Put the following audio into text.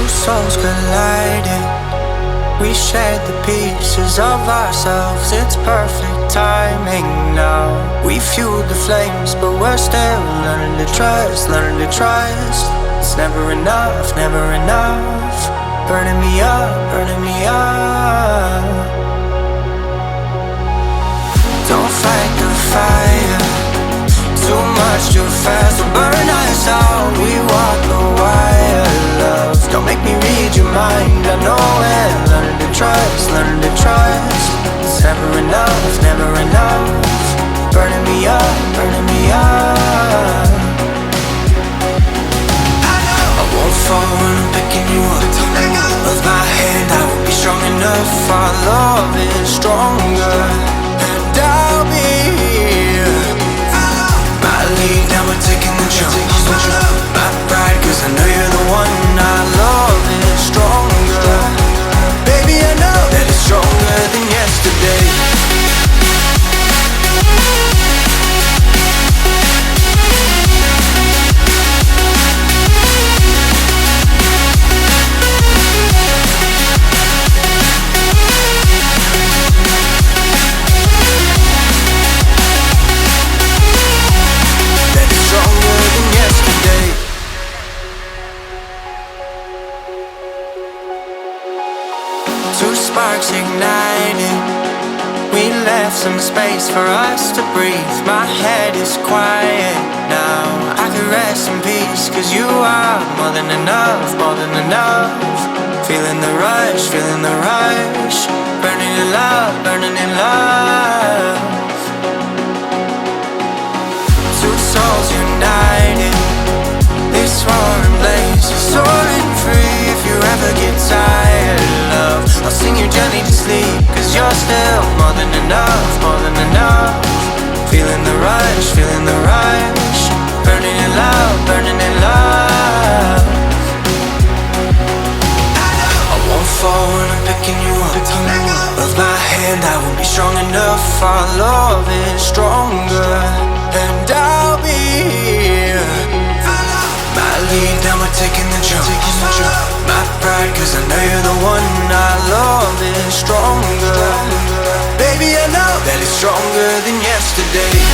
Two souls colliding, we shared the pieces of ourselves. It's perfect timing now. We fueled the flames, but we're still learning to trust, learning to trust. It's never enough, never enough. Burning me up, burning me up. Don't fight the fire, too much too fast will burn us out. We walk the wire, love. Don't make me read your mind, I know it. Learning to trust, learning to trust. It's never enough, never enough. Burning me up, burning me up. I won't fall when I'm picking you up. Of my hand, I won't be strong enough. Our love is stronger, and I'll be here. My lead, now we're taking the jump. My pride, cause I know you're the one. Our love is stronger. Baby, I know that it's stronger than yesterday. Two sparks ignited, we left some space for us to breathe. My head is quiet now, I can rest in peace. Cause you are more than enough, more than enough. Feeling the rush, feeling the rush. Burning in love, burning in love. Two souls united, this roaring blaze is soaring free. If you ever get tired, love, I'll sing you gently to sleep. Cause you're still more than enough, more than enough. Feeling the rush, feeling the rush. Burning in love, burning in love. I won't fall when I'm picking you up. Of my hand, I won't be strong enough. Our love is stronger, and I'll be here. My lead, now we're taking the jump. My pride, cause I know you're the one. Our love is stronger. Baby, I know that it's stronger than yesterday.